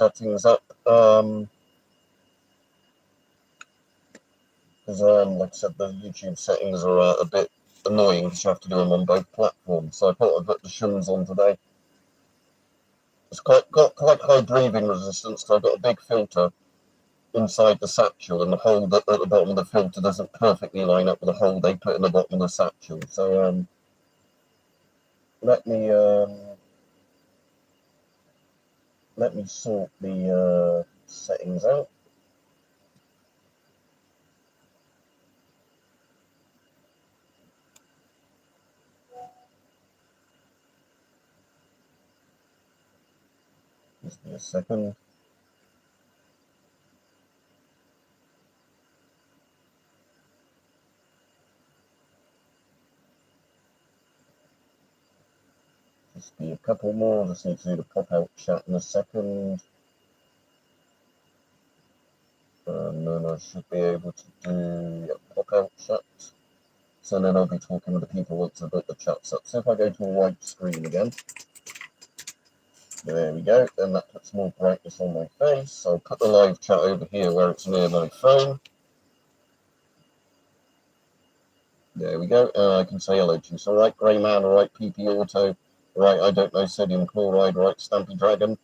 settings up. Because, like I said, the YouTube settings are a bit annoying because you have to do them on both platforms. So I thought I'd put the shins on today. It's got quite high breathing resistance because I've got a big filter inside the satchel, and the hole at the bottom of the filter doesn't perfectly line up with the hole they put in the bottom of the satchel. So let me sort the settings out. Just give me a second. Just be a couple more. Just need to do the pop-out chat in a second. And then I should be able to do pop-out chat. So then I'll be talking with the people once I've got the chats up. So if I go to a white screen again, there we go. Then that puts more brightness on my face. So I'll put the live chat over here where it's near my phone. There we go. I can say hello to you. So, right, Grey Man, all right, PP Auto, right, I don't know, Sodium Chloride, right, Stampy Dragon.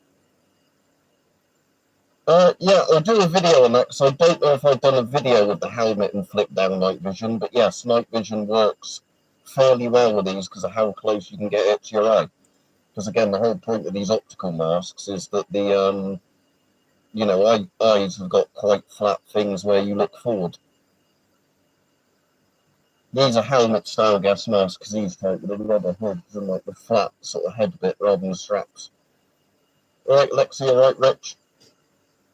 Yeah, I'll do a video on that, because I don't know if I've done a video with the helmet and flip down night vision, but yes, night vision works fairly well with these because of how close you can get it to your eye. Because again, the whole point of these optical masks is that the, you know, eyes have got quite flat things where you look forward. These are helmet-style gas masks, these type with the rubber hoods and like the flat sort of head bit rather than the straps. Alright, Lexi, alright, Rich?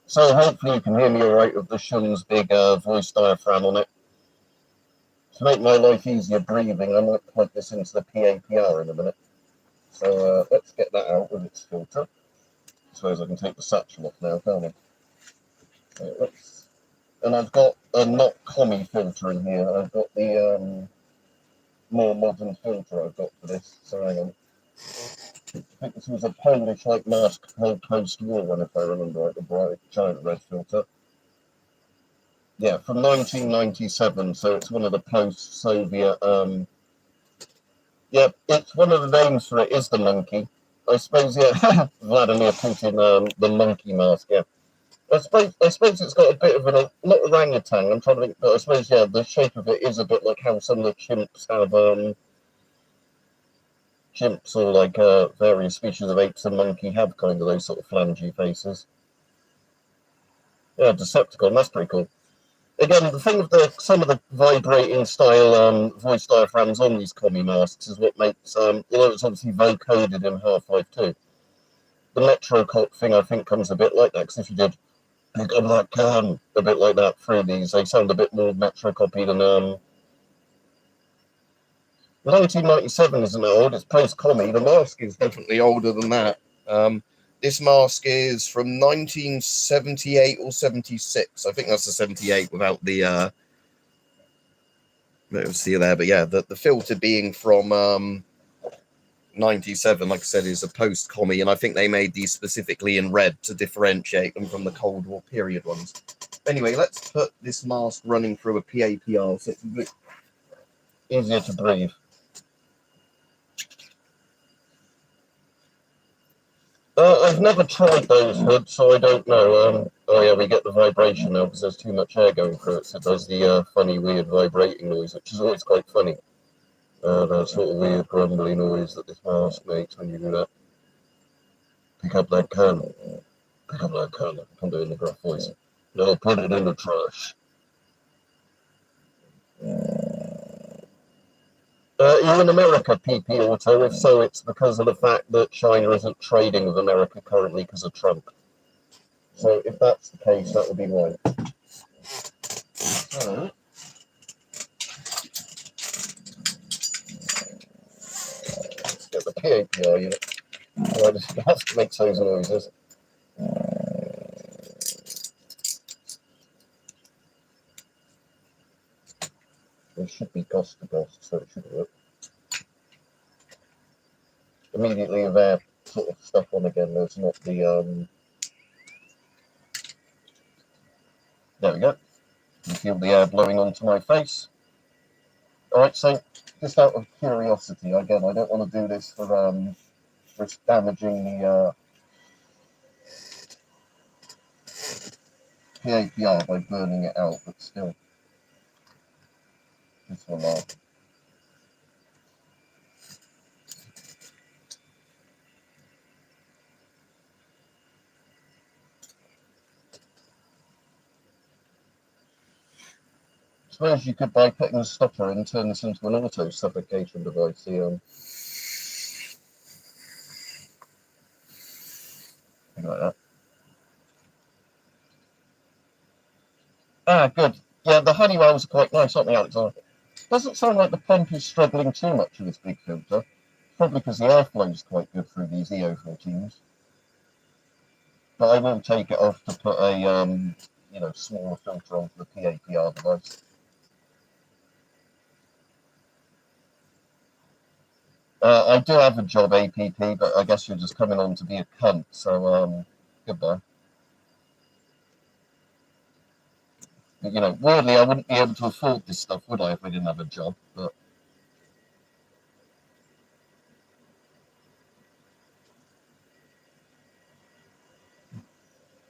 So hopefully you can hear me alright with the Shun's big voice diaphragm on it. To make my life easier breathing, I might plug this into the PAPR in a minute. So let's get that out with its filter. I suppose I can take the satchel off now, can't I? So and I've got a not commie filter in here. I've got the more modern filter I've got for this. So hang on. I think this was a Polish like mask post-war one, if I remember right, the bright giant red filter. Yeah, from 1997, so it's one of the post-Soviet. Yeah, it's one of the names for it is the monkey. I suppose, yeah, Vladimir Putin, the monkey mask, yeah. I suppose it's got a bit of an, not orangutan, I'm trying to think, but I suppose, yeah, the shape of it is a bit like how some of the chimps have, chimps or like various species of apes and monkey have kind of those sort of flangy faces. Yeah, Decepticon, that's pretty cool. Again, the thing with some of the vibrating style voice diaphragms on these commie masks is what makes, although it's obviously vocoded in Half-Life 2, the Metrocop thing I think comes a bit like that, because if you did pick up that can, a bit like that through these, they sound a bit more Metrocopy than 1997 isn't old, it's post-commie. The mask is definitely older than that. This mask is from 1978 or 76. I think that's the 78 without the, let's see there, but yeah, the filter being from 97, like I said, is a post-commie, and I think they made these specifically in red to differentiate them from the Cold War period ones. Anyway, let's put this mask running through a PAPR so it's a bit easier to breathe. I've never tried those hoods, so I don't know. Oh yeah, we get the vibration now because there's too much air going through it, so it does the funny, weird vibrating noise, which is always quite funny. That sort of weird grumbly noise that this mask makes when you do that. Pick up that can. Pick up that can. I'm doing the gruff voice. No, put it in the trash. Are you in America, PP Auto? If so, it's because of the fact that China isn't trading with America currently because of Trump. So if that's the case, that would be why. So, let's get the PAPR unit. Right, it has to make those noises. It should be ghost to ghost, so it should work. Immediately with their sort of stuff on again, there's not the There we go. You feel the air blowing onto my face. Alright, so just out of curiosity, again, I don't want to do this for damaging the PAPR by burning it out, but still, just one more. Suppose you could, by putting a stopper in, turn this into an auto suffocation device. Like that. Ah, good. Yeah, the Honeywells are quite nice, aren't they, Alexander? Doesn't sound like the pump is struggling too much with this big filter. Probably because the airflow is quite good through these EO14s. But I will take it off to put a smaller filter onto the PAPR device. I do have a job, APP, but I guess you're just coming on to be a cunt, so goodbye. But, weirdly, I wouldn't be able to afford this stuff, would I, if I didn't have a job? But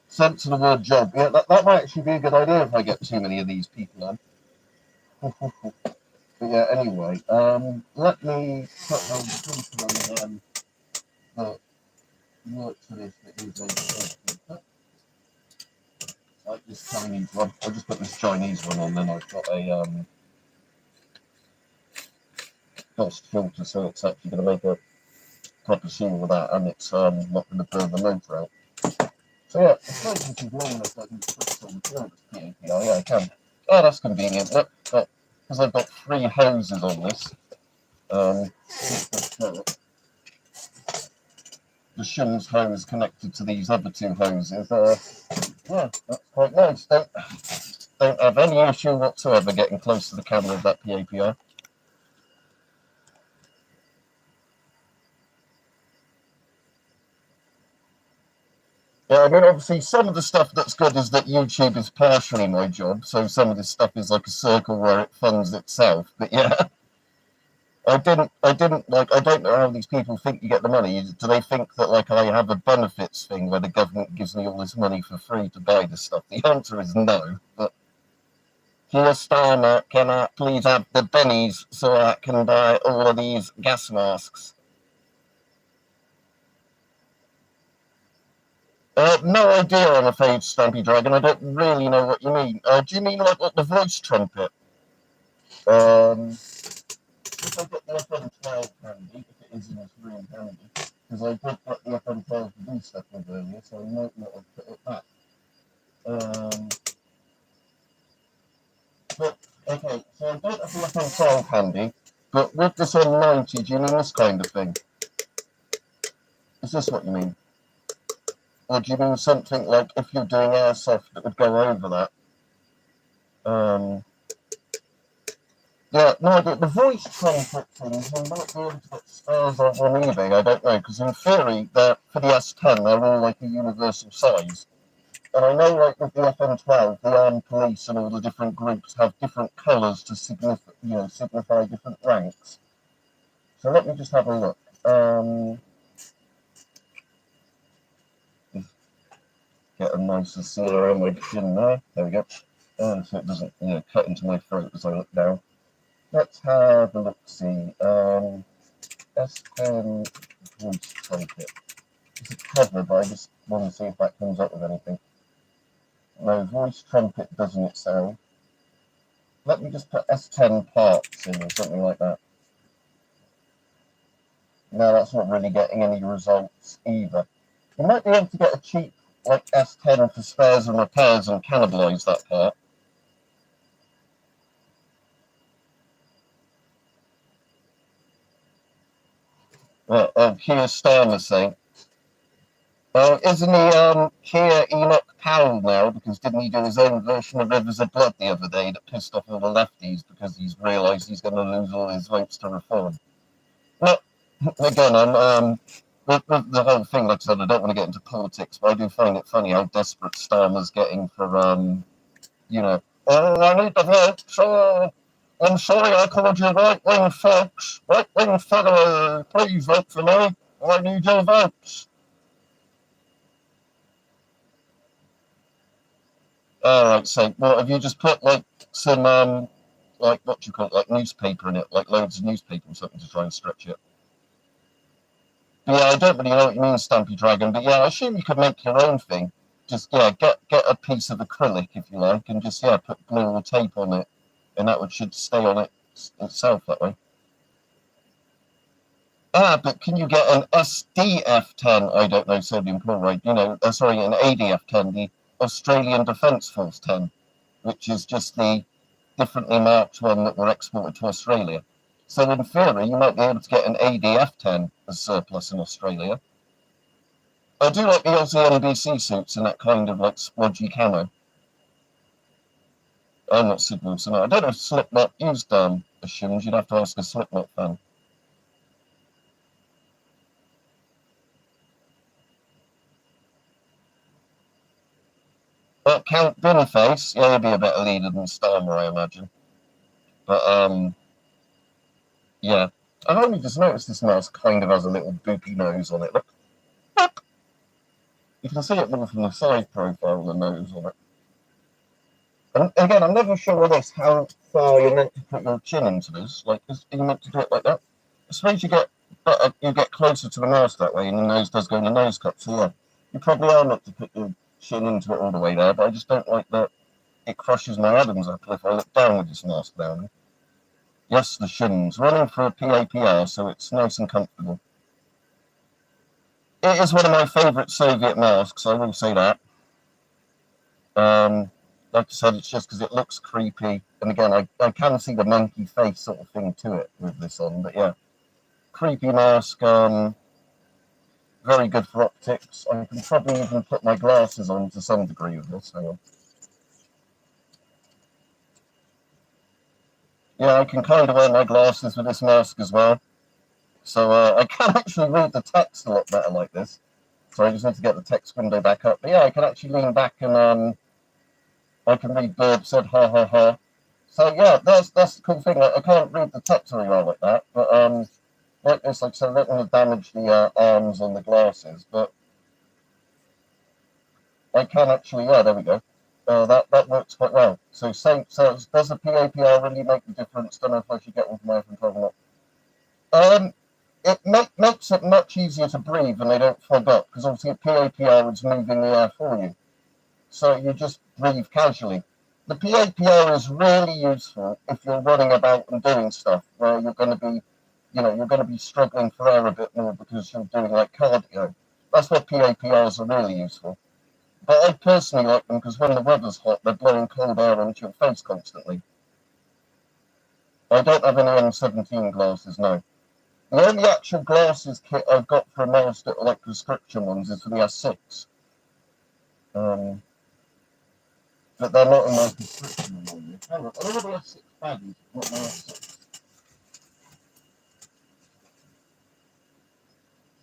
sense of the word job. Yeah, that might actually be a good idea if I get too many of these people on. But yeah, anyway, let me put the filter on that works for this that is a filter. Like this Chinese one. I'll just put this Chinese one on, then I've got a dust filter, so it's actually going to make a proper seal with that, and it's not going to burn the motor out. So yeah, I suppose this is long enough I can just put this on the floor, this PAPR. Yeah, I can. Oh, that's convenient. Look, because I've got 3 hoses on this. The shun's hose connected to these other 2 hoses. Yeah, that's quite nice. Don't have any issue whatsoever getting close to the camera of that PAPR. Yeah, I mean, obviously, some of the stuff that's good is that YouTube is partially my job, so some of this stuff is like a circle where it funds itself. But yeah, I don't know how these people think you get the money. Do they think that, like, I have a benefits thing where the government gives me all this money for free to buy this stuff? The answer is no. But here, Starmer, can I please have the bennies so I can buy all of these gas masks? No idea, I'm afraid, Stampy Dragon. I don't really know what you mean. Do you mean like the voice trumpet? If I get the FM12 handy, if it is in this room handy, because I did get the FM12 to do stuff with earlier, so I might not have put it back. But, okay, so I don't have the FM12 handy, but with this on 90, do you mean this kind of thing? Is this what you mean? Or do you mean something like if you're doing airsoft that would go over that? Yeah, no, the voice trumpet things, I might be able to get spares on eBay, I don't know, because in theory, for the S10, they're all like a universal size. And I know, like, with the FM12, the armed police and all the different groups have different colours to signify different ranks. So let me just have a look. Get a nicer seal around my chin there. There we go. So it doesn't, cut into my throat as I look down. Let's have a look-see. S10 voice trumpet. It's a cover, but I just want to see if that comes up with anything. No, voice trumpet doesn't it sound. Let me just put S10 parts in or something like that. No, that's not really getting any results either. You might be able to get a cheap, like, S10 for spares and repairs and cannibalise that part. Keir Starmer saying, isn't he Keir Enoch Powell now? Because didn't he do his own version of Rivers of Blood the other day that pissed off all the lefties because he's realised he's going to lose all his votes to reform? Well, again, with the whole thing, like I said, I don't want to get into politics, but I do find it funny how desperate Starmer's getting for you know, oh, I need the votes, oh, I'm sorry I called you right-wing folks, right-wing fellow, please vote for me, I need your votes. Alright, so, well, have you just put, like, some, like, what do you call it, like, newspaper in it, like, loads of newspaper or something to try and stretch it? But yeah, I don't really know what you mean, Stampy Dragon, but yeah, I assume you could make your own thing. Just, yeah, get a piece of acrylic, if you like, and just, yeah, put glue or tape on it, and that should stay on it itself that way. Ah, but can you get an SDF-10, I don't know, sodium chloride, you know, sorry, an ADF-10, the Australian Defence Force 10, which is just the differently marked one that were exported to Australia. So in theory, you might be able to get an ADF-10 as surplus in Australia. I do like the Aussie NBC suits in that kind of like splodgy camo. I'm not Sid Wilson. I don't know if Slipknot used the shims. You'd have to ask a Slipknot fan. Count Boniface, yeah, he'd be a better leader than Starmer, I imagine. But yeah. I've only just noticed this mask kind of has a little boopy nose on it. Look. You can see it more from the side profile, the nose on it. And again, I'm never sure on this how far you're meant to put your chin into this. Like, are you meant to do it like that? I suppose you get closer to the mask that way, and the nose does go in the nose cup. So yeah, you probably are meant to put your chin into it all the way there. But I just don't like that it crushes my Adam's apple if I look down with this mask down. Yes, the shins running for a PAPR, so it's nice and comfortable. It is one of my favourite Soviet masks. I will say that. Like I said, it's just because it looks creepy. And again, I can see the monkey face sort of thing to it with this on. But yeah, creepy mask. Very good for optics. I can probably even put my glasses on to some degree with this. Hang on. Yeah, I can kind of wear my glasses with this mask as well. So I can actually read the text a lot better like this. So I just need to get the text window back up. But yeah, I can actually lean back and I can read Bird said ha ha ha. So yeah, that's the cool thing. I can't read the text very well like that, but like this, like I said, I don't want to damage the arms on the glasses, but I can actually. Yeah, there we go. That works quite well. So does the PAPR really make the difference? Don't know if I should get one from my control or not. It makes it much easier to breathe and they don't fog up because obviously a PAPR is moving the air for you. So you just breathe casually. The PAPR is really useful if you're running about and doing stuff where you're going to be, you're going to be struggling for air a bit more because you're doing like cardio. That's where PAPRs are really useful. But I personally like them because when the weather's hot, they're blowing cold air onto your face constantly. I don't have any M17 glasses, no. The only actual glasses kit I've got for a mask that are like prescription ones is for the S6. But they're not in my prescription anymore. Hang on, I know the S6 baddies, not my S6.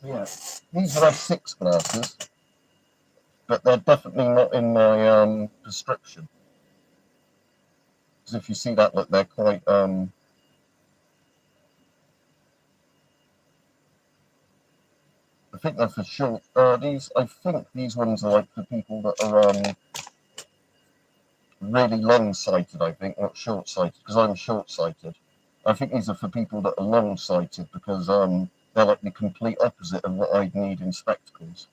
So yeah, these are S6 glasses, but they're definitely not in my prescription. Because if you see that, look, they're quite I think they're for short. I think these ones are like for people that are really long-sighted. I think, not short-sighted, because I'm short-sighted. I think these are for people that are long-sighted because they're like the complete opposite of what I'd need in spectacles.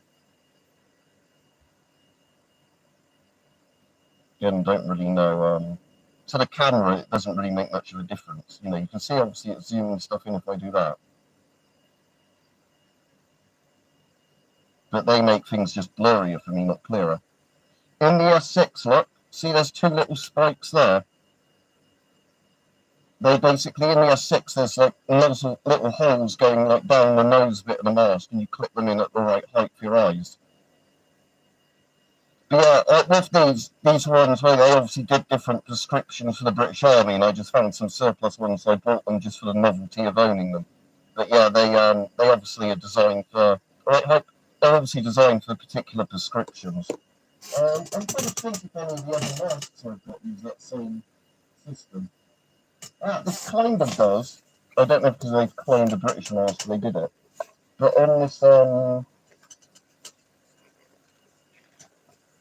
Again, don't really know. To the camera, it doesn't really make much of a difference. You can see obviously it's zooming stuff in if I do that. But they make things just blurrier for me, not clearer. In the S6, look, see there's two little spikes there. They basically, in the S6, there's like little holes going like down the nose bit of the mask, and you clip them in at the right height for your eyes. But yeah, with these ones where they obviously did different prescriptions for the British Army, and I just found some surplus ones, so I bought them just for the novelty of owning them. But yeah, they obviously are designed for, right, they're obviously designed for particular prescriptions. I'm trying to think if any of the other masks I've got use that same system. This kind of does. I don't know if because they've cloned a British mask, they did it. But on this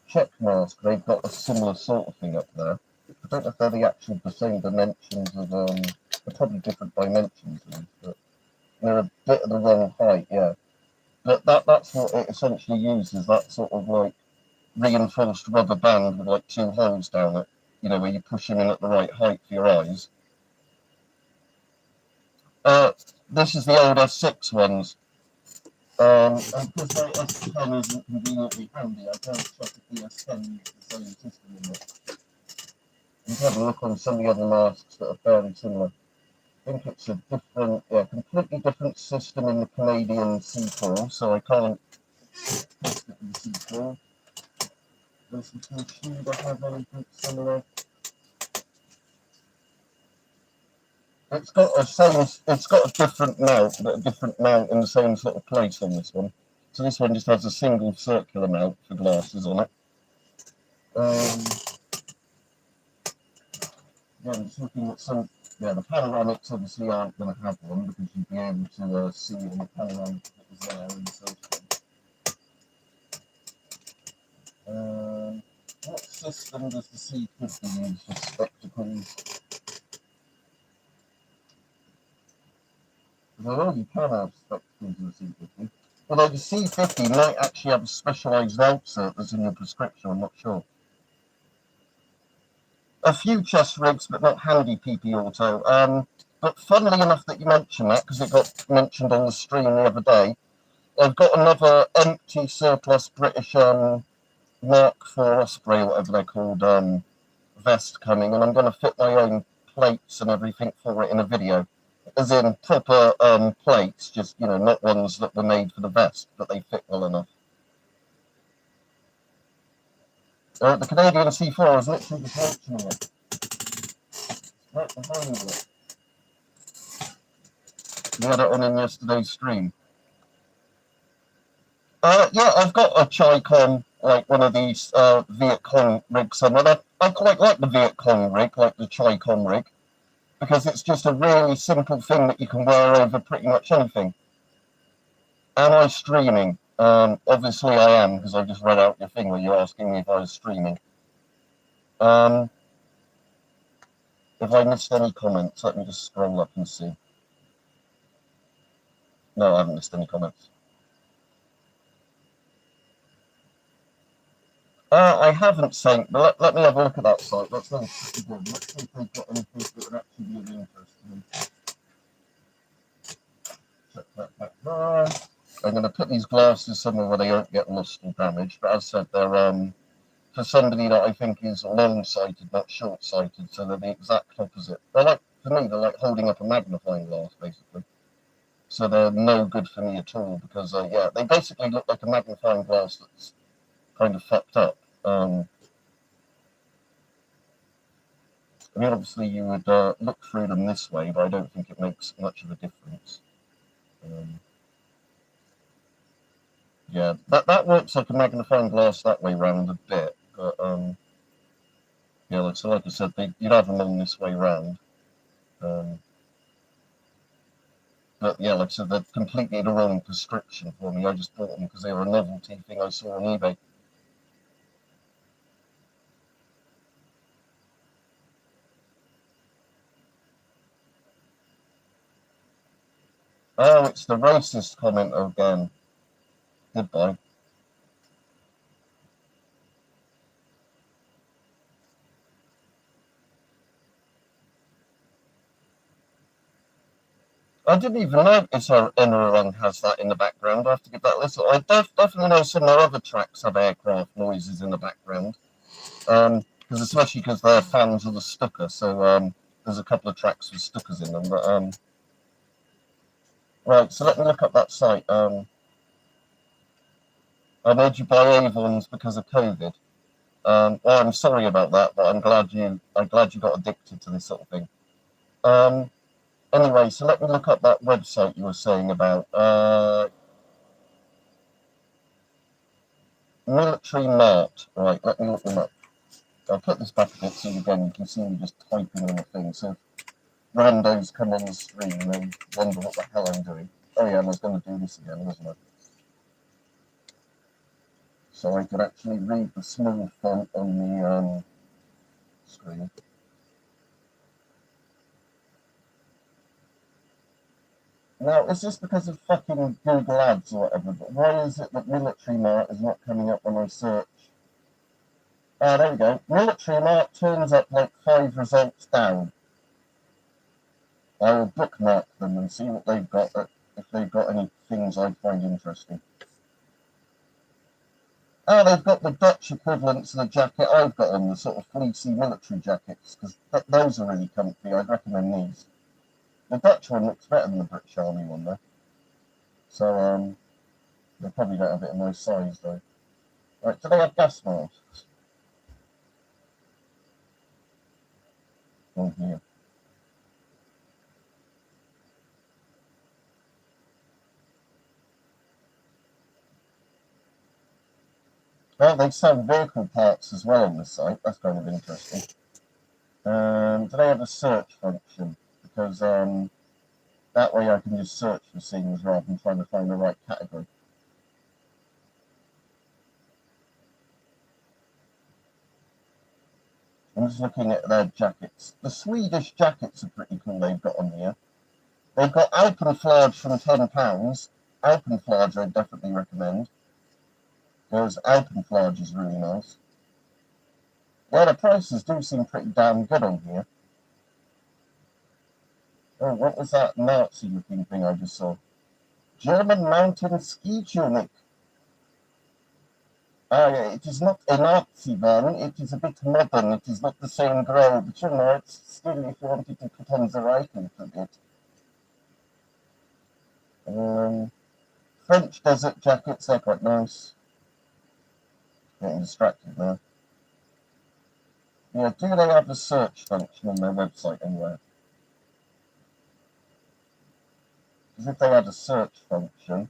Czech mask, they've got a similar sort of thing up there. I don't know if they're the same dimensions of, they're probably different dimensions, but they're a bit of the wrong height, yeah. But that's what it essentially uses, that sort of like reinforced rubber band with like 2 holes down it, you know, where you push them in at the right height for your eyes. This is the old S6 ones. And because my S10 isn't conveniently handy, I can't check if the S10 uses the same system in it. You can have a look on some of the other masks that are fairly similar. I think it's a different, completely different system in the Canadian C4, so I can't test it in the C4. Does the machine have anything similar? It's got a different mount, but a different mount in the same sort of place on this one. So this one just has a single circular mount for glasses on it. I'm just looking at some. Yeah, the panoramics obviously aren't going to have one because you'd be able to see all the panoramic that was there in the first one. What system does the C50 use for spectacles? Well, you can have spectacles in the C50. Although the C50 might actually have a specialised outsert that's in your prescription, I'm not sure. A few chest rigs, but not handy PP Auto. But funnily enough that you mentioned that, because it got mentioned on the stream the other day, I've got another empty surplus British Mark IV Osprey, or whatever they're called, vest coming, and I'm going to fit my own plates and everything for it in a video. As in proper plates, just, you know, not ones that were made for the vest, but they fit well enough. The Canadian C4 is literally just mentioning it. Right behind it. We had it on in yesterday's stream. Yeah, I've got a Chi-Con, like one of these Viet Cong rigs somewhere. I quite like the Viet Cong rig, like the Chi-Con rig, because it's just a really simple thing that you can wear over pretty much anything. Am I streaming? Obviously I am, because I just read out your thing where you're asking me if I was streaming. If I missed any comments, let me just scroll up and see. No, I haven't missed any comments. I haven't synced, but let me have a look at that site. That's really pretty good. Let's see if they've got anything that would actually be of interest to me. Check that back there. I'm going to put these glasses somewhere where they don't get lost or damaged, but as I said, they're for somebody that I think is long-sighted, not short-sighted, so they're the exact opposite. They're like, for me, they're like holding up a magnifying glass, basically. So they're no good for me at all, because, yeah, they basically look like a magnifying glass that's kind of fucked up. I mean, obviously you would look through them this way, but I don't think it makes much of a difference. Yeah, that works like a magnifying glass that way round a bit, but yeah, so like I said, you'd have them on this way round. But yeah, like I said, they're completely the wrong prescription for me. I just bought them because they were a novelty thing I saw on eBay. Oh, it's the racist comment again. Goodbye. I didn't even notice our Enerang has that in the background. I have to give that a listen. I definitely know some of our other tracks have aircraft noises in the background. Because especially because they're fans of the Stuka, so there's a couple of tracks with Stukas in them. But right, so let me look up that site. I made you buy Avons because of COVID. Well, I'm sorry about that, but I'm glad you got addicted to this sort of thing. Anyway, so let me look up that website you were saying about. Military Mart. Right, let me look them up. I'll put this back a bit so again you can see me just typing on the thing. So randos come on the screen and they wonder what the hell I'm doing. Oh yeah, I was going to do this again, wasn't I? So I could actually read the small font on the screen. Now, is this because of fucking Google Ads or whatever? But why is it that Military Mart is not coming up when I search? Ah, there we go. Military Mart turns up like 5 results down. I will bookmark them and see what they've got, if they've got any things I find interesting. Ah, they've got the Dutch equivalent to the jacket I've got on, the sort of fleecy military jackets, because those are really comfy. I'd recommend these. The Dutch one looks better than the British Army one, though. So, they probably don't have it in my size, though. Right, do they have gas masks? Oh, here. Well, they sell vehicle parts as well on this site. That's kind of interesting. Do they have a search function? Because that way I can just search for things rather than trying to find the right category. I'm just looking at their jackets. The Swedish jackets are pretty cool they've got on here. They've got Alpenflage from £10. Alpenflage I'd definitely recommend. Because Alpenflage is really nice. Yeah, the prices do seem pretty damn good on here. Oh, what was that Nazi-looking thing I just saw? German mountain ski tunic. It is not a Nazi one, it is a bit modern, it is not the same grey, but you know, it's still if you wanted to put on the right a little bit. French desert jackets, they're quite nice. Getting distracted now. Yeah, do they have a search function on their website anywhere? Because if they had a search function,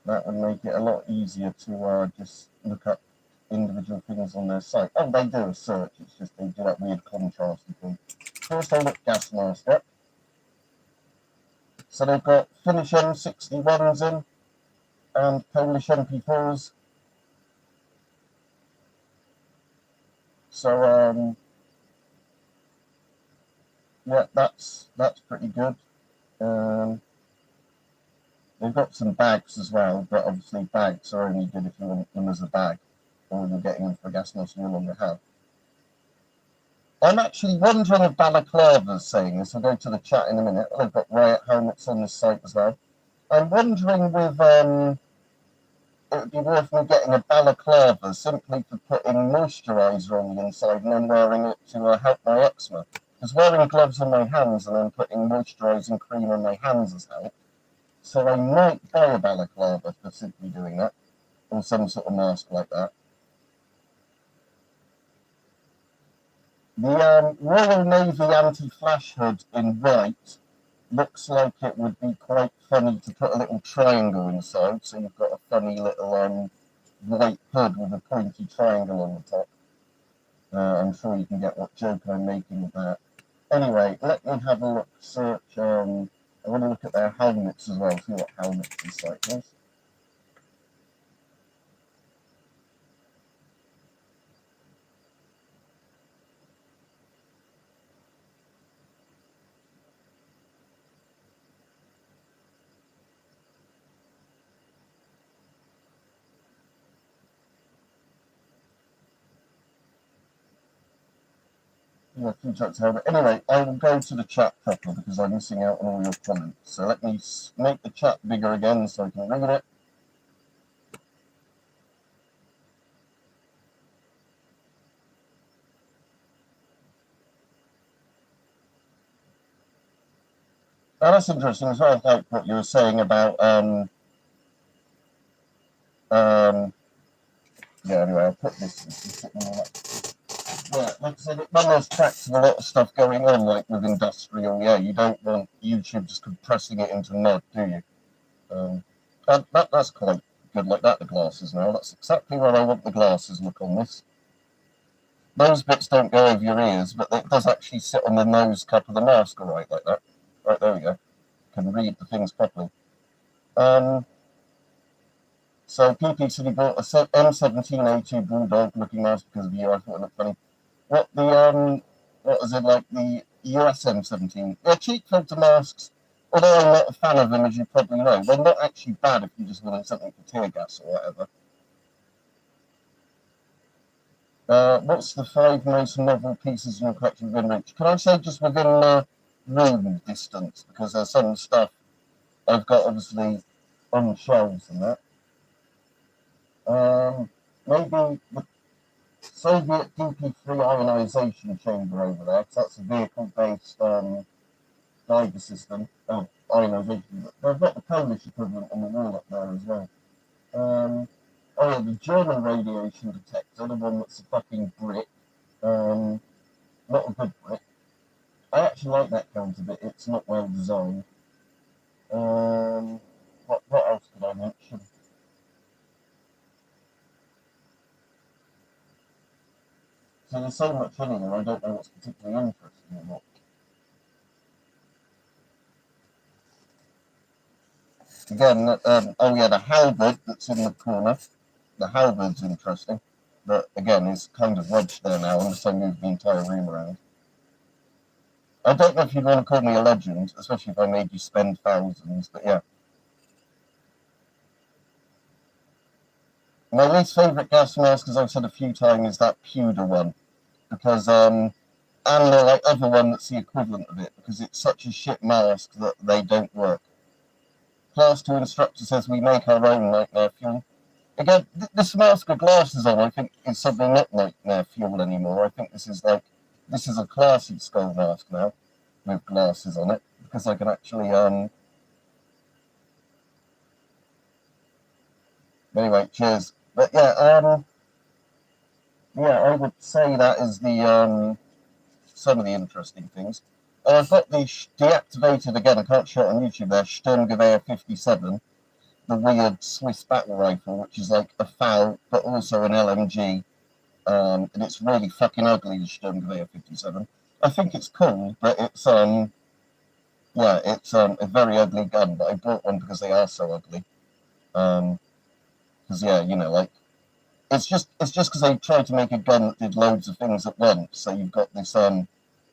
that would make it a lot easier to just look up individual things on their site. Oh, they do a search, it's just they do that weird contrasty thing. First I'll look gas mask up. So they've got Finnish M61s in, and Polish MP4s. So, yeah, that's pretty good. They've got some bags as well, but obviously bags are only good if you want them as a bag, or you're getting them for a gas mask you no longer have. I'm actually wondering if Balaclava's saying this. I'll go to the chat in a minute. They've got riot helmets on this site as well. I'm wondering with it would be worth me getting a balaclava simply for putting moisturiser on the inside and then wearing it to help my eczema. Because wearing gloves on my hands and then putting moisturising cream on my hands has helped. So I might buy a balaclava for simply doing that, or some sort of mask like that. The Royal Navy anti-flash hood in white looks like it would be quite funny to put a little triangle inside, so you've got a funny little white hood with a pointy triangle on the top. I'm sure you can get what joke I'm making with that. Anyway, let me have a look, search, I want to look at their helmets as well, see what helmets this site has. Yeah, few chats helmet. Anyway, I will go to the chat proper because I'm missing out on all your comments. So let me make the chat bigger again so I can read it. Oh, that's interesting as well, like what you were saying about, yeah, anyway, I'll put this yeah, like I said, it almost tracks a lot of stuff going on, like with industrial, yeah, you don't want YouTube just compressing it into mud, do you? That's quite good like that, the glasses now. That's exactly where I want the glasses look on this. Those bits don't go over your ears, but it does actually sit on the nose cup of the mask, all right, like that. Right, there we go. Can read the things properly. So PP said he bought a M17A2 Bulldog looking mask because of you. I thought it looked funny. What was it, like the US M17? They're cheap filter masks, although I'm not a fan of them, as you probably know. They're not actually bad if you just wanted something for tear gas or whatever. What's the 5 most novel pieces in your collection within reach? Can I say just within room distance? Because there's some stuff I've got obviously on shelves and that. Maybe the Soviet DP3 ionization chamber over there, because that's a vehicle-based Geiger system. Oh, ionization. They've got the Polish equivalent on the wall up there as well. Oh yeah, the German radiation detector, the one that's a fucking brick. Not a good brick. I actually like that counter bit. It's not well designed. What else could I mention? So there's so much in here, I don't know what's particularly interesting or not. Again, oh yeah, the halberd that's in the corner. The halberd's interesting, but again, it's kind of wedged there now unless I move the entire room around. I don't know if you'd want to call me a legend, especially if I made you spend thousands, but yeah. My least favourite gas mask, as I've said a few times, is that pewter one. Because, and the like, other one that's the equivalent of it, because it's such a shit mask that they don't work. Class 2 instructor says we make our own nightmare fuel. Again, this mask with glasses on, I think, is suddenly not nightmare fuel anymore. I think this is a classy skull mask now, with glasses on it, because I can actually, anyway, cheers. But yeah, I would say that is the, some of the interesting things. I've got the deactivated, again, I can't show it on YouTube there, Sturmgewehr 57, the weird Swiss battle rifle, which is like a FAL, but also an LMG, and it's really fucking ugly, the Sturmgewehr 57. I think it's cool, but it's, yeah, it's a very ugly gun, but I bought one because they are so ugly. Because, yeah, you know, like, it's just because they tried to make a gun that did loads of things at once, so you've got this,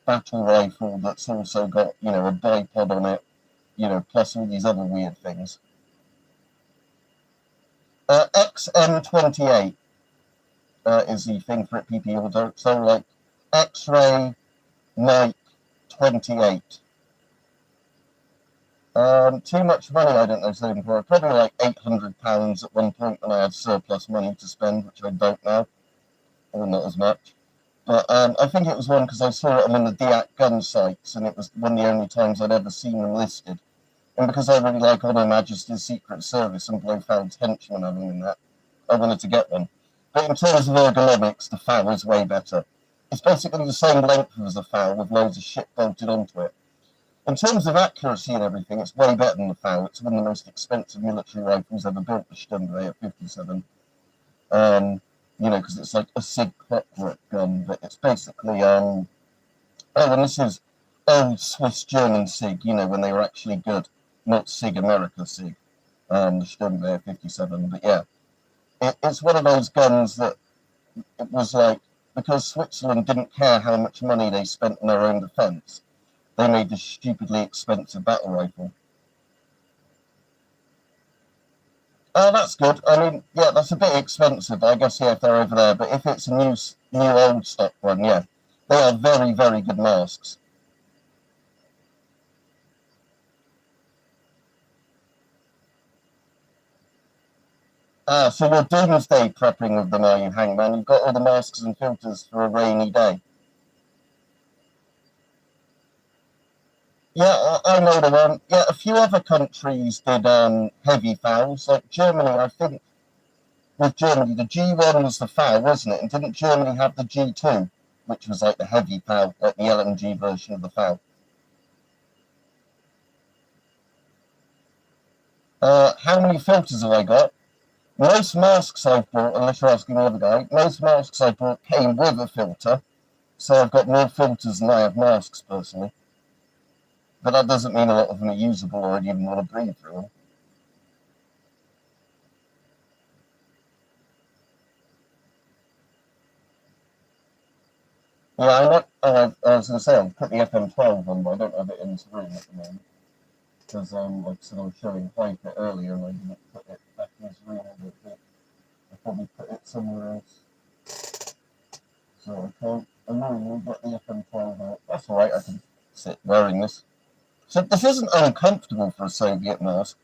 battle rifle that's also got, you know, a bipod on it, you know, plus all these other weird things. XM28 is the thing for it, PP Auto. So, like, X-Ray Nike 28. Too much money, I don't know, selling for probably like £800 at one point when I had surplus money to spend, which I don't now, or not as much. But I think it was one because I saw it on the DIAC gun sites, and it was one of the only times I'd ever seen them listed. And because I really like Her Majesty's Secret Service and Blofeld's henchmen having in that, I wanted to get one. But in terms of ergonomics, the FAL is way better. It's basically the same length as a FAL with loads of shit bolted onto it. In terms of accuracy and everything, it's way better than the FAL. It's one of the most expensive military rifles ever built, the Sturmgewehr 57. You know, because it's like a SIG clockwork gun, but it's basically, oh, and this is old Swiss-German SIG, you know, when they were actually good, not SIG America SIG, the Sturmgewehr 57, but yeah, it's one of those guns that it was like, because Switzerland didn't care how much money they spent on their own defence, they made this stupidly expensive battle rifle. Oh, that's good. I mean, yeah, that's a bit expensive, I guess, yeah, if they're over there. But if it's a new old stock one, yeah, they are very, very good masks. So you're doomsday prepping with them, are you, Hangman? You've got all the masks and filters for a rainy day. Yeah, I know the one. Yeah, a few other countries did heavy FALs, like Germany, I think. With Germany, the G1 was the FAL, wasn't it? And didn't Germany have the G2, which was like the heavy FAL, like the LMG version of the FAL? How many filters have I got? Most masks I've bought, unless you're asking the other guy, most masks I bought came with a filter, so I've got more filters than I have masks personally. But that doesn't mean a lot of them are usable or I'd even want to breathe through them. Yeah, I was going to say, I've put the FM12 on, but I don't have it in this room at the moment. Because, like I said, I was showing Hyper earlier and I didn't put it back in this room. I probably put it somewhere else. So I can't annoyingly get the FM12 out. That's alright, I can sit wearing this. So this isn't uncomfortable for a Soviet mask.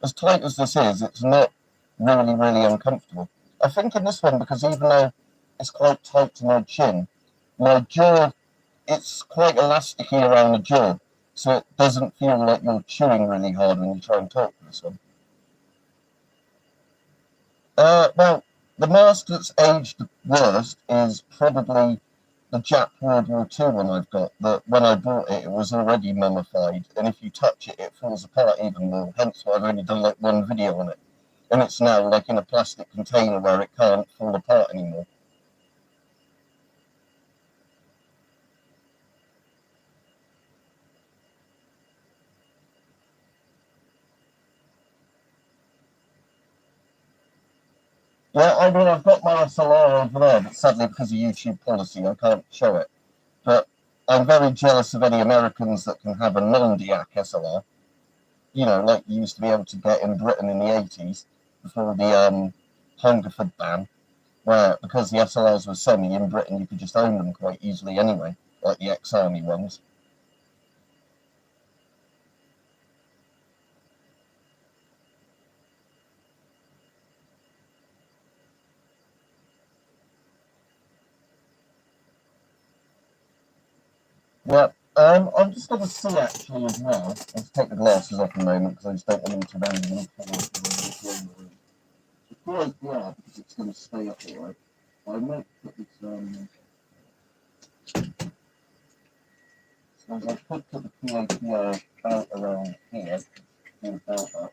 As tight as this is, it's not really, really uncomfortable. I think in this one, because even though it's quite tight to my chin, my jaw, it's quite elasticy around the jaw, so it doesn't feel like you're chewing really hard when you try and talk with this one. Well, the mask that's aged worst is probably the Jap World War II one I've got. That when I bought it, it was already mummified, and if you touch it, it falls apart even more. Hence why I've only done like one video on it, and it's now like in a plastic container where it can't fall apart anymore. Yeah, I mean, I've got my SLR over there, but sadly because of YouTube policy, I can't show it. But I'm very jealous of any Americans that can have a non-DIAC SLR. You know, like you used to be able to get in Britain in the 80s before the Hungerford ban, where because the SLRs were semi in Britain, you could just own them quite easily anyway, like the ex-army ones. Yeah, I'm just going to see actually as well. Let's take the glasses off a moment because I just don't want them to randomly fall off the room. Before I grab, because it's going to stay up alright, I might put this, so I could put the PAPR belt around here, pull the belt up.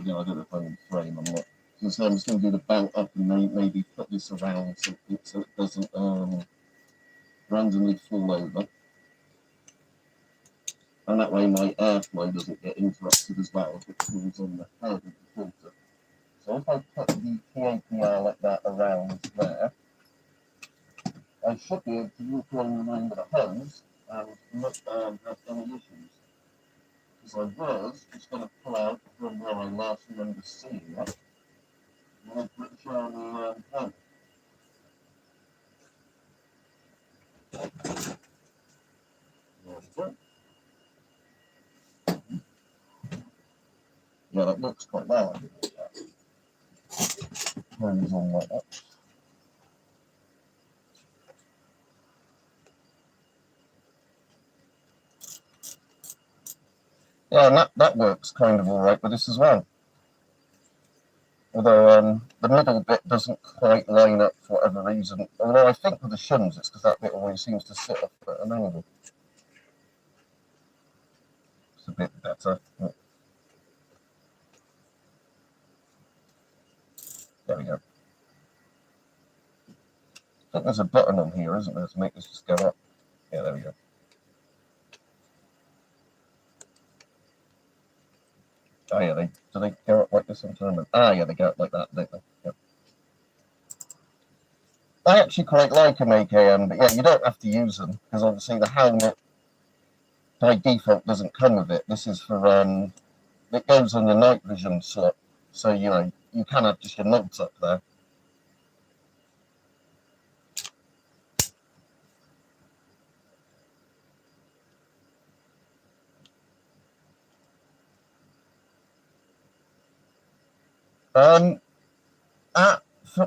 Yeah, I don't know if I'm in frame or not. So I'm just going to do the belt up and maybe put this around so it doesn't randomly fall over. And that way my airflow doesn't get interrupted as well if it falls on the head of the filter. So if I put the PAPR like that around there, I should be able to walk along the room with a hose and not have any issues. Because I was just going to pull out from where I last remember seeing it, and I put it around the hose. Yeah, that looks quite well. Hose on like that. Yeah, and that works kind of alright with this as well. Although the middle bit doesn't quite line up for whatever reason. Although I think with the shims it's because that bit always seems to sit off at an angle. It's a bit better. There we go. I think there's a button on here, isn't there, to make this just go up. Yeah, there we go. Oh yeah, do they go up like this in tournament? Ah yeah, they go up like that, don't they? Yep. I actually quite like them AKM, but yeah, you don't have to use them, because obviously the helmet by default doesn't come with it. This is for, it goes on your night vision slot, so you know, you can have just your nods up there.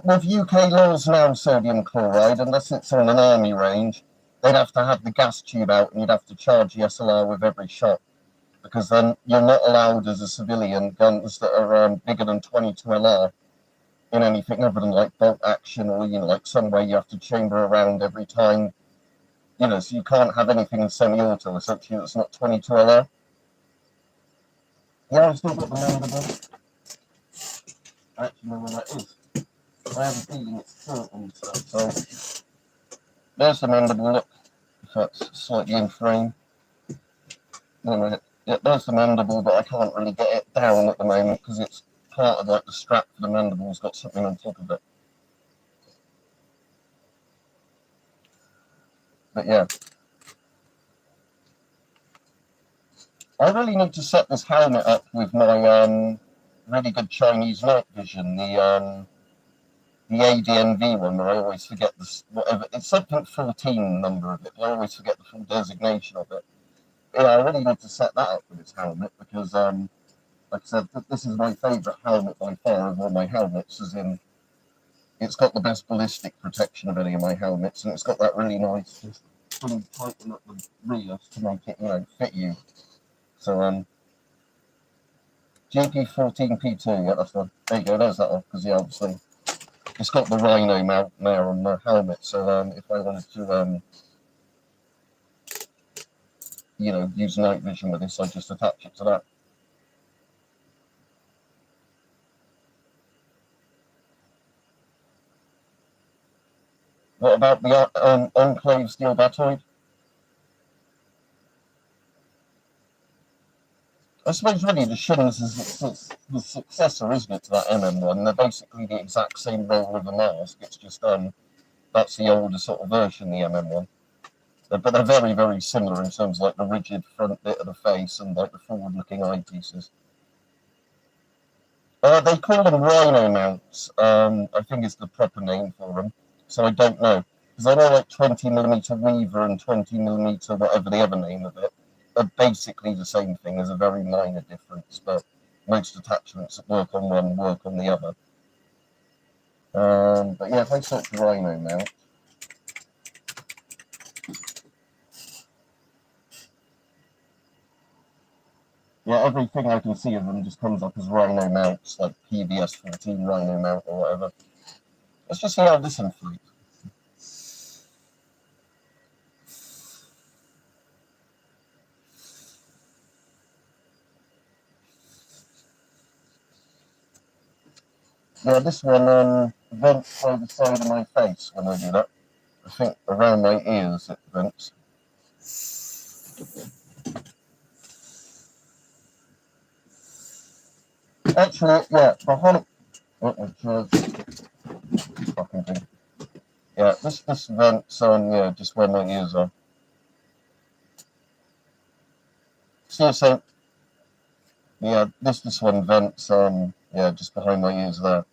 With UK laws now, sodium chloride, unless it's on an army range, they'd have to have the gas tube out and you'd have to charge the SLR with every shot, because then you're not allowed as a civilian guns that are bigger than 22 LR in anything other than like bolt action or, you know, like somewhere you have to chamber around every time, you know, so you can't have anything in semi-auto essentially that's not 22 LR. Yeah, I've still got the mandible. I actually know where that is. I have a feeling it's short and stuff. So there's the mandible. Look, if that's slightly in frame. No, yeah, there's the mandible, but I can't really get it down at the moment because it's part of like the strap for the mandible's got something on top of it. But yeah, I really need to set this helmet up with my really good Chinese night vision, the ADNV one, where I always forget this, whatever, it's something 14 number of it, but I always forget the full designation of it. Yeah, I really need to set that up with this helmet because, like I said, this is my favourite helmet by far of all my helmets, as in, it's got the best ballistic protection of any of my helmets, and it's got that really nice, just fully tighten up the rear to make it, fit you. So, GP14P2, yeah, that's one. There you go, there's that one, because, yeah, obviously, it's got the Rhino mount there on the helmet, so, if I wanted to, use night vision with this, I just attach it to that. What about the Enclave Steel Batoid? I suppose really the Shims is the successor, isn't it, to that MM1? They're basically the exact same role with the mask. It's just that's the older sort of version, the MM1. But they're very, very similar in terms of like the rigid front bit of the face and like the forward-looking eyepieces. They call them Rhino mounts. I think is the proper name for them. So I don't know, because I know like 20mm Weaver and 20mm whatever the other name of it are basically the same thing. There's a very minor difference, but most attachments that work on one work on the other. But yeah, if I search Rhino mount, yeah, everything I can see of them just comes up as Rhino mounts, like PVS 14 Rhino mount or whatever. Let's just see how this inflates. Yeah, this one vents by the side of my face when I do that. I think around my ears it vents. Actually, yeah, behind. Fucking thing. Yeah, this vents on, yeah, just where my ears are. So yeah, this one vents on, yeah, just behind my ears there.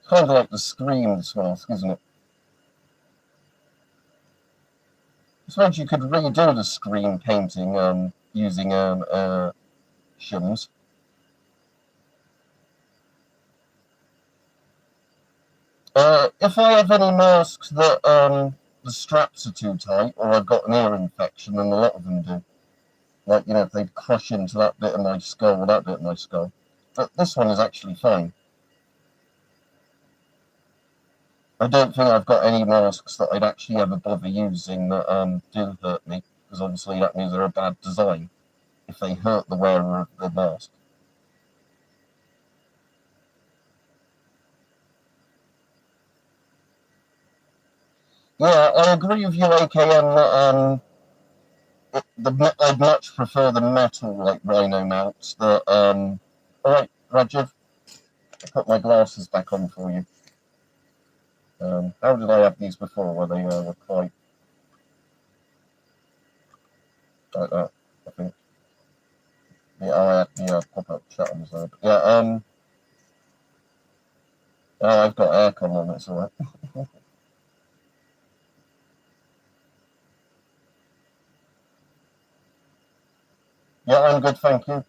It's kind of like the Scream, this mask, isn't it? I suppose you could redo the Scream painting using shims. If I have any masks that the straps are too tight, or I've got an ear infection, and a lot of them do, like, if they crush into that bit of my skull or that bit of my skull. But this one is actually fine. I don't think I've got any masks that I'd actually ever bother using that do hurt me, because obviously that means they're a bad design if they hurt the wearer of the mask. Yeah, I agree with you, AKM, that I'd much prefer the metal, like, Rhino mounts. Alright, Rajiv, I put my glasses back on for you. How did I have these before, where they were quite like that, I think. Yeah, I had the pop-up shutters there. But yeah, oh, I've got aircon on, it's alright. Yeah, I'm good, thank you.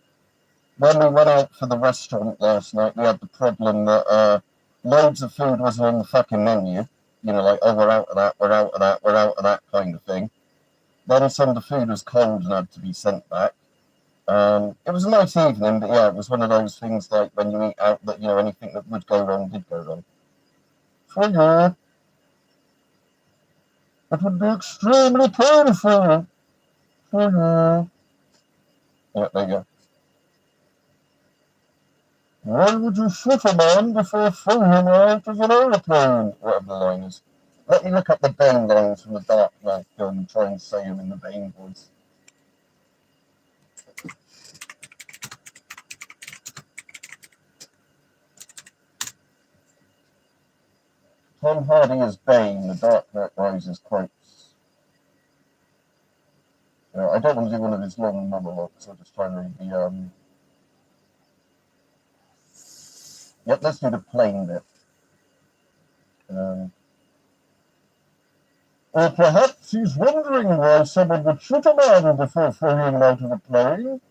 When we went out for the restaurant last night, we had the problem that loads of food was on the fucking menu. Like, oh, we're out of that, we're out of that, we're out of that kind of thing. Then some of the food was cold and had to be sent back. It was a nice evening, but yeah, it was one of those things like when you eat out that, anything that would go wrong did go wrong. For you, it would be extremely painful. for you. Yeah, there you go. Why would you shoot a man before throwing him out of an aeroplane? Whatever the line is. Let me look up the Bane lines from the Dark Knight film and try and say them in the Bane voice. Tom Hardy as Bane, the Dark Knight Rises quotes. I don't want to do one of his long monologues, so I'll just try and read the, Yep, let's do the plain bit. Or perhaps he's wondering why someone would shoot a man before throwing him out of a plane.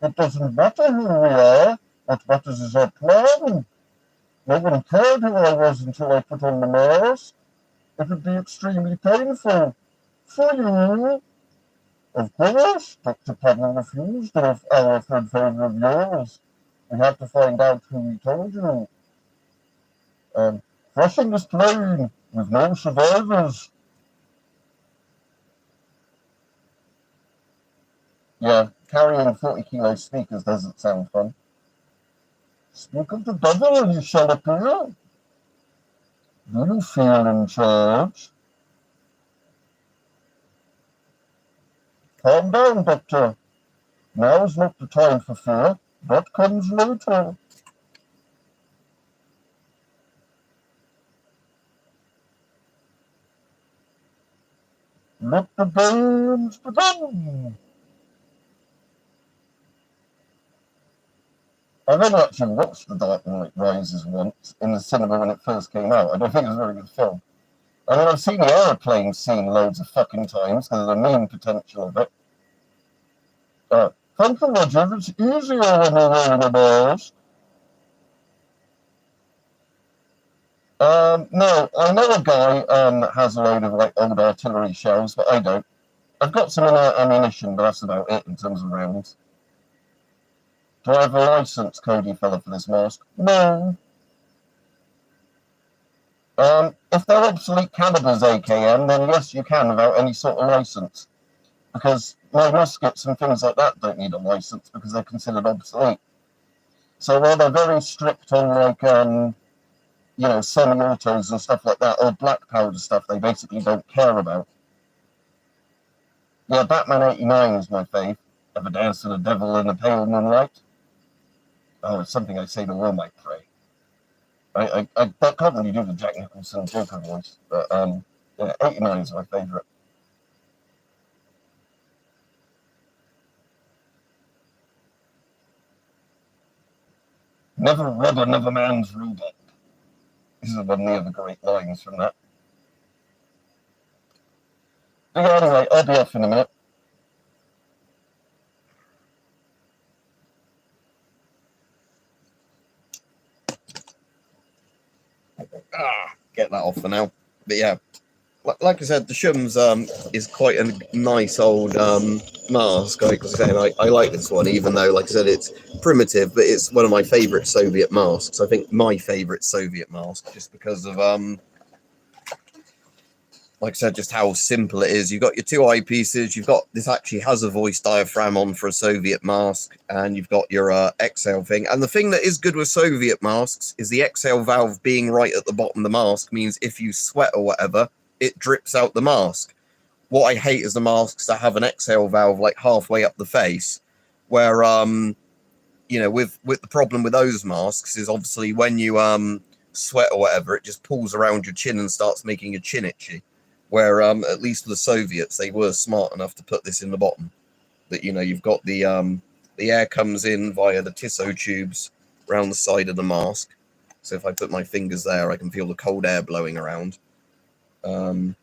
It doesn't matter who we are. What matters is our plan. No one cared who I was until I put on the mask. It would be extremely painful. For you. Of course, Dr. Paddle refused to offer in favor of yours. We had to find out who he told you. Crashing this plane with no survivors. Yeah, carrying 40-kilo speakers doesn't sound fun. Speak of the devil and he shall appear. Do you feel in charge? Calm down, Doctor. Now is not the time for fear. That comes later. Let the games begin. I've never actually watched The Dark Knight Rises once in the cinema when it first came out. I don't think it was a very good film. I mean, I've seen the aeroplane scene loads of fucking times because of the meme potential of it. Thank you, Roger. It's easier when you're wearing a mask. No, I know a guy that has a load of old artillery shells, but I don't. I've got some ammunition, but that's about it in terms of rounds. Do I have a license, Cody fella, for this mask? No. If they're obsolete calibers AKM, then yes, you can without any sort of license. Because my muskets and things like that don't need a license because they're considered obsolete. So while they're very strict on semi-autos and stuff like that, or black powder stuff they basically don't care about. Yeah, Batman 89 is my fave. Ever dance to the devil in the pale moonlight? Oh, it's something I say to all my prey. I can't really do the Jack Nicholson Joker voice, but 89 is my favourite. Never rob another man's robot. This is one of the other great lines from that. But anyway, I'll be off in a minute. Get that off for now. But yeah, like I said, the Shums is quite a nice old mask. I like this one, even though, like I said, it's primitive, but it's one of my favourite Soviet masks. I think my favourite Soviet mask, just because of like I said, just how simple it is. You've got your two eyepieces. You've got this actually has a voice diaphragm on for a Soviet mask, and you've got your exhale thing. And the thing that is good with Soviet masks is the exhale valve being right at the bottom of the mask means if you sweat or whatever, it drips out the mask. What I hate is the masks that have an exhale valve like halfway up the face, where with the problem with those masks is obviously when you sweat or whatever, it just pulls around your chin and starts making your chin itchy. Where at least for the Soviets, they were smart enough to put this in the bottom. That you've got the air comes in via the Tissot tubes around the side of the mask. So if I put my fingers there, I can feel the cold air blowing around. Because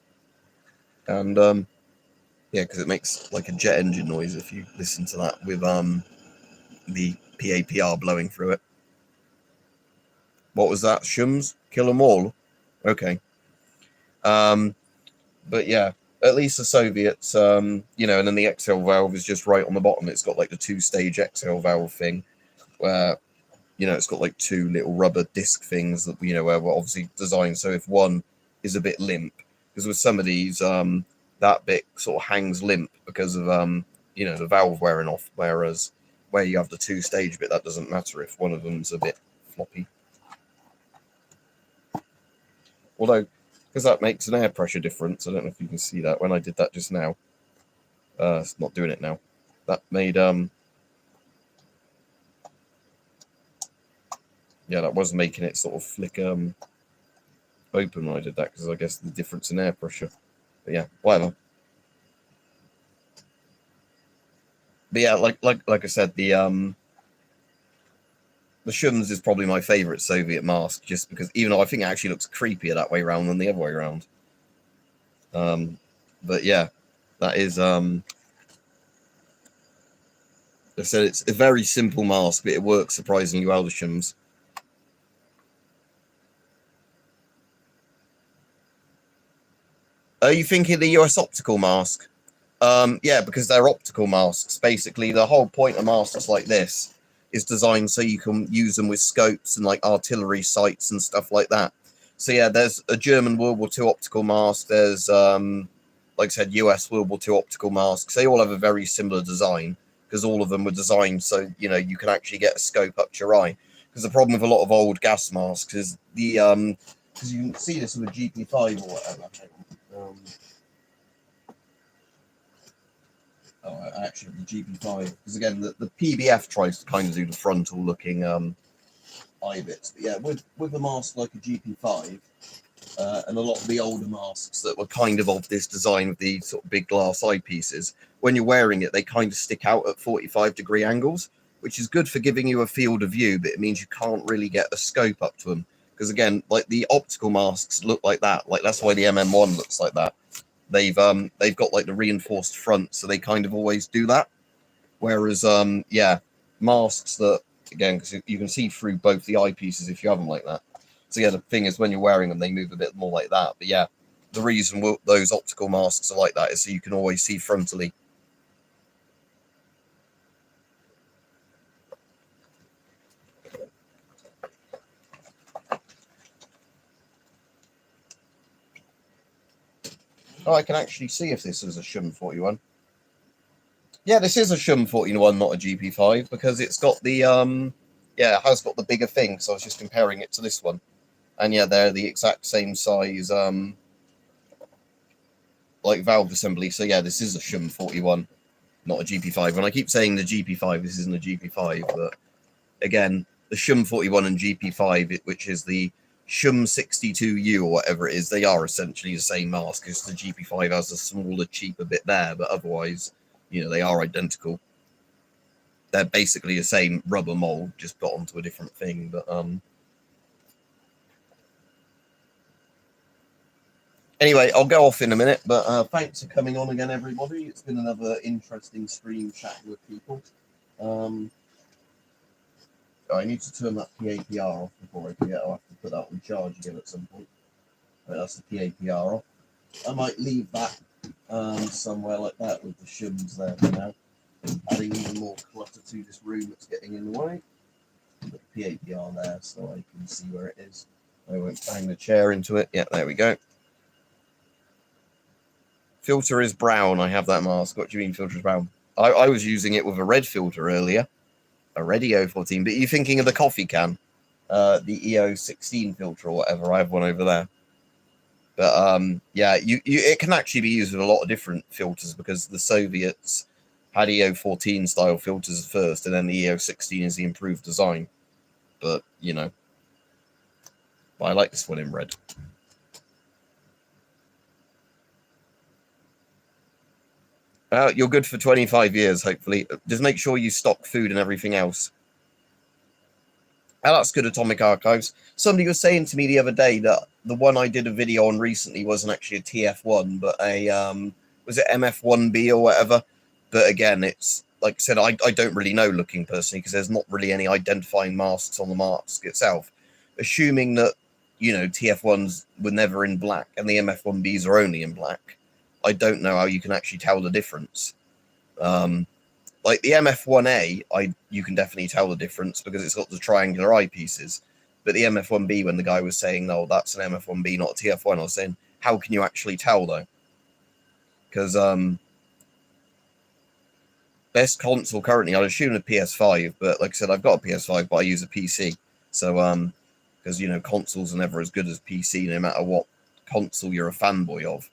it makes like a jet engine noise if you listen to that with the PAPR blowing through it. What was that? Shums? Kill 'em all? Okay. But yeah, at least the Soviets, and then the exhale valve is just right on the bottom. It's got like the two-stage exhale valve thing where, it's got like two little rubber disc things that, were obviously designed so if one is a bit limp, because with some of these, that bit sort of hangs limp because of you know, the valve wearing off, whereas where you have the two-stage bit, that doesn't matter if one of them's a bit floppy. Although, because that makes an air pressure difference, I don't know if you can see that when I did that just now. It's not doing it now. That made yeah, that was making it sort of flick open when I did that, because I guess the difference in air pressure. But yeah, whatever. But yeah, like I said, the Shums is probably my favourite Soviet mask, just because, even though I think it actually looks creepier that way around than the other way around. But yeah, that is I said it's a very simple mask, but it works surprisingly well, the Shums. Are you thinking the US optical mask? Yeah, because they're optical masks. Basically, the whole point of masks like this is designed so you can use them with scopes and like artillery sights and stuff like that. So yeah, there's a German World War II optical mask. There's like I said, US World War II optical masks. They all have a very similar design, because all of them were designed so, you know, you can actually get a scope up to your eye. Because the problem with a lot of old gas masks is the because you can see this with a GP5 or whatever. Oh, actually, the GP5, because again, the PBF tries to kind of do the frontal-looking eye bits. But yeah, with a mask like a GP5, and a lot of the older masks that were kind of this design with the sort of big glass eyepieces, when you're wearing it, they kind of stick out at 45-degree angles, which is good for giving you a field of view, but it means you can't really get a scope up to them. Because again, like the optical masks look like that. Like that's why the MM1 looks like that. They've got like the reinforced front, so they kind of always do that. Whereas yeah, masks that, again, because you can see through both the eyepieces if you have them like that. So yeah, the thing is, when you're wearing them, they move a bit more like that. But yeah, the reason those optical masks are like that is so you can always see frontally. Oh, I can actually see if this is a Shum 41. Yeah, this is a Shum 41, not a GP5, because it's got the yeah, it has got the bigger thing. So I was just comparing it to this one, and yeah, they're the exact same size like valve assembly. So yeah, this is a Shum 41, not a GP5. When I keep saying the GP5, this isn't a GP5, but again, the Shum 41 and GP5, which is the Shum 62U or whatever it is, they are essentially the same mask. Because the GP5 has a smaller, cheaper bit there, but otherwise, you know, they are identical. They're basically the same rubber mold, just got onto a different thing. But anyway, I'll go off in a minute. But thanks for coming on again, everybody. It's been another interesting stream chatting with people. I need to turn that PAPR off before I forget. I'll have to put that on charge again at some point. Right, that's the PAPR off. I might leave that somewhere like that with the shims there for now. Adding even more clutter to this room that's getting in the way. Put the PAPR there so I can see where it is. I won't bang the chair into it. Yeah, there we go. Filter is brown. I have that mask. What do you mean filter is brown? I was using it with a red filter earlier. A red EO14, but you're thinking of the coffee can, the EO16 filter or whatever. I have one over there. But yeah, it can actually be used with a lot of different filters, because the Soviets had EO14 style filters first, and then the EO16 is the improved design. But you know, I like this one in red. You're good for 25 years, hopefully. Just make sure you stock food and everything else. Oh, that's good, Atomic Archives. Somebody was saying to me the other day that the one I did a video on recently wasn't actually a TF1, but a, was it MF1B or whatever? But again, it's, like I said, I don't really know looking personally, because there's not really any identifying masks on the mask itself. Assuming that, you know, TF1s were never in black and the MF1Bs are only in black, I don't know how you can actually tell the difference. Like the MF1A, you can definitely tell the difference because it's got the triangular eyepieces. But the MF1B, when the guy was saying, no, that's an MF1B, not a TF1, I was saying, how can you actually tell, though? because best console currently, I'd assume a PS5, but like I said, I've got a PS5, but I use a PC. So, because, you know, consoles are never as good as PC, no matter what console you're a fanboy of.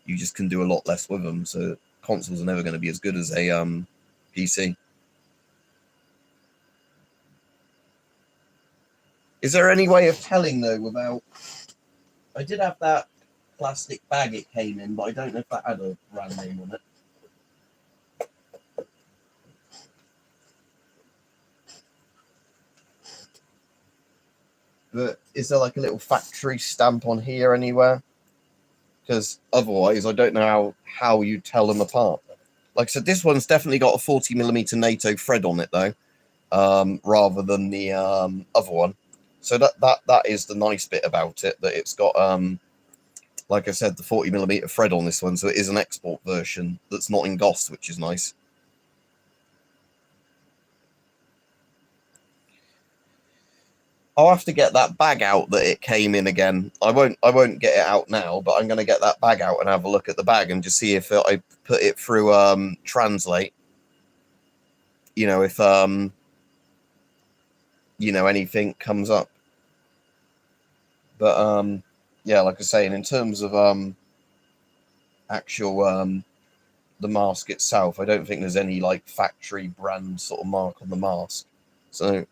You just can do a lot less with them. So consoles are never going to be as good as a PC. Is there any way of telling, though, without... I did have that plastic bag it came in, but I don't know if that had a brand name on it. But is there like a little factory stamp on here anywhere? Because otherwise, I don't know how you tell them apart. Like I said, this one's definitely got a 40mm NATO thread on it, though, rather than the other one. So that is the nice bit about it, that it's got, like I said, the 40mm thread on this one. So it is an export version that's not in GOST, which is nice. I'll have to get that bag out that it came in again. I won't get it out now, but I'm going to get that bag out and have a look at the bag and just see if I put it through translate. You know, if you know, anything comes up. But yeah, like I was saying, in terms of actual the mask itself, I don't think there's any like factory brand sort of mark on the mask. So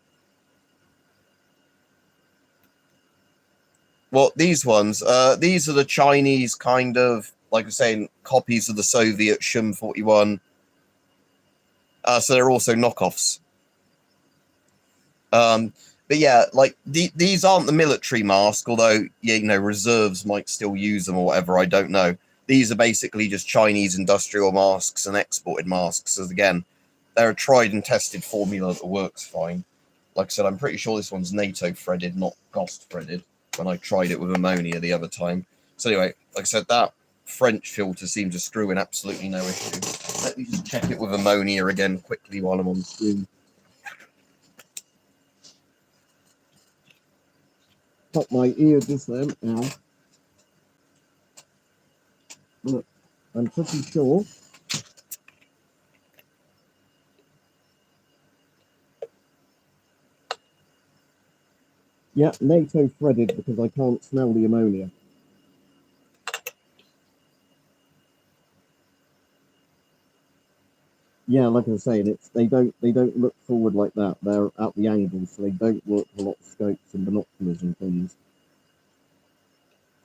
well, these ones, these are the Chinese kind of, like I was saying, copies of the Soviet Shum 41. So they're also knockoffs. But yeah, like these aren't the military mask, although, you know, reserves might still use them or whatever, I don't know. These are basically just Chinese industrial masks and exported masks. As again, they're a tried and tested formula that works fine. Like I said, I'm pretty sure this one's NATO threaded, not GOST threaded, when I tried it with ammonia the other time. So anyway, like I said, that French filter seems to screw in absolutely no issue. Let me just check it with ammonia again quickly while I'm on the screen. Pop my ear just then now. Look, I'm pretty sure. Yeah, NATO threaded because I can't smell the ammonia. Yeah, like I was saying, they don't look forward like that. They're at the angles, so they don't work with a lot of scopes and binoculars and things.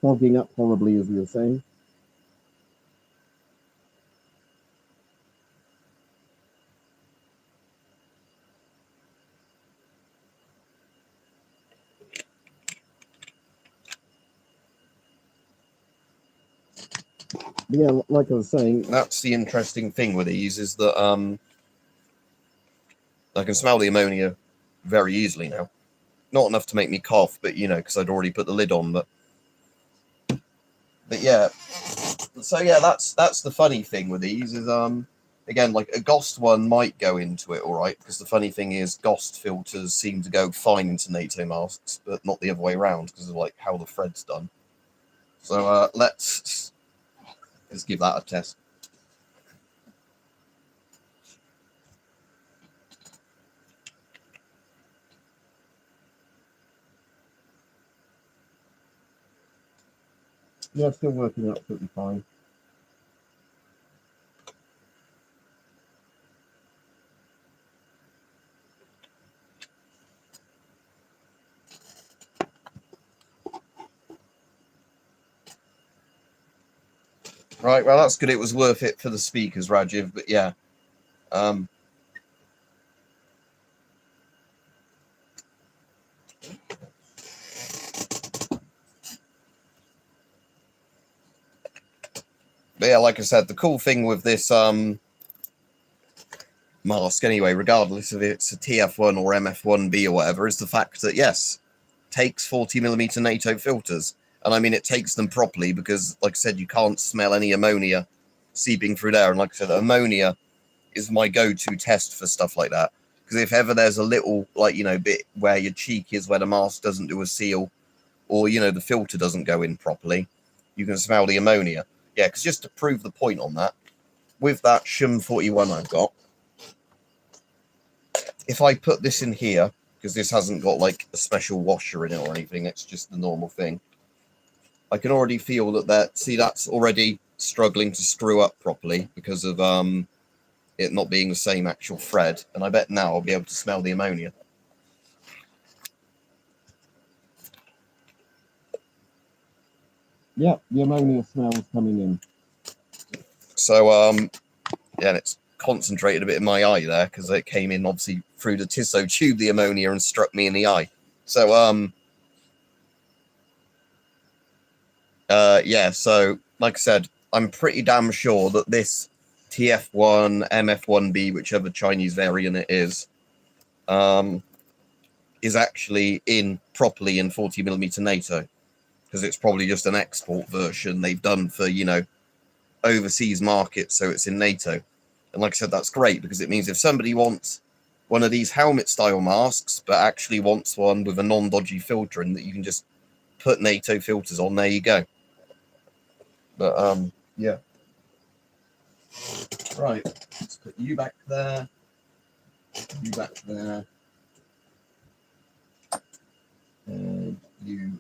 Fogging up horribly, as you were saying. Yeah, like I was saying, that's the interesting thing with these, is that I can smell the ammonia very easily now. Not enough to make me cough, but, you know, because I'd already put the lid on. But yeah, so yeah, that's the funny thing with these is again, like a GOST one might go into it all right, because the funny thing is GOST filters seem to go fine into NATO masks, but not the other way around because of like how the thread's done. So let's give that a test. Yeah, still working absolutely fine. Right, well, that's good. It was worth it for the speakers, Rajiv, but yeah. But yeah, like I said, the cool thing with this mask, anyway, regardless if it's a TF1 or MF1B or whatever, is the fact that, yes, takes 40mm NATO filters. And I mean, it takes them properly because, like I said, you can't smell any ammonia seeping through there. And like I said, ammonia is my go-to test for stuff like that. Because if ever there's a little, like, you know, bit where your cheek is where the mask doesn't do a seal, or, you know, the filter doesn't go in properly, you can smell the ammonia. yeah, because just to prove the point on that, with that Shum 41 I've got, if I put this in here, because this hasn't got like a special washer in it or anything, it's just the normal thing, I can already feel that see, that's already struggling to screw up properly because of it not being the same actual thread. And I bet now I'll be able to smell the ammonia. Yeah, the ammonia smell's coming in. So yeah, and it's concentrated a bit in my eye there because it came in obviously through the Tissot tube, the ammonia, and struck me in the eye. So yeah, so like I said, I'm pretty damn sure that this TF1 MF1B, whichever Chinese variant it is actually in properly in 40mm NATO, because it's probably just an export version they've done for, you know, overseas markets, so it's in NATO. And like I said, that's great, because it means if somebody wants one of these helmet style masks but actually wants one with a non-dodgy filter in that you can just put NATO filters on, there you go. But yeah, right, let's put you back there, you back there, and you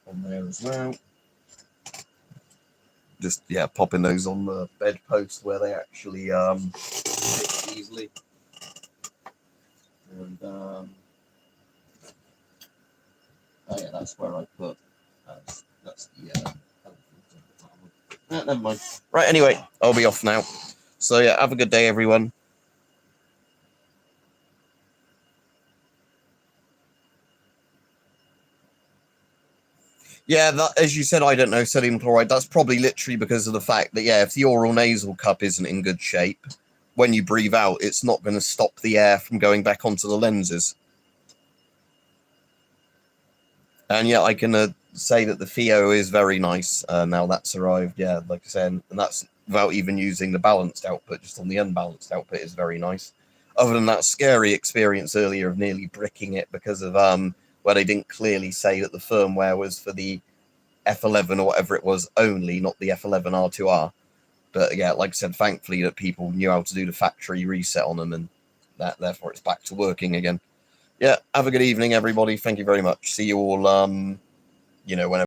on there as well. Just, yeah, popping those on the bedpost where they actually fit easily. And oh yeah, that's where I put that's the never mind. Right, anyway, I'll be off now. So yeah, have a good day, everyone. Yeah, that, as you said, I don't know, sodium chloride, that's probably literally because of the fact that, yeah, if the oral nasal cup isn't in good shape, when you breathe out, it's not going to stop the air from going back onto the lenses. And yeah, I can say that the Theo is very nice now that's arrived. Yeah, like I said, and that's without even using the balanced output, just on the unbalanced output is very nice. Other than that scary experience earlier of nearly bricking it because of where they didn't clearly say that the firmware was for the F11 or whatever it was only, not the F11 R2R. But yeah, like I said, thankfully that people knew how to do the factory reset on them, and that therefore it's back to working again. Yeah, have a good evening, everybody. Thank you very much. See you all, you know, whenever.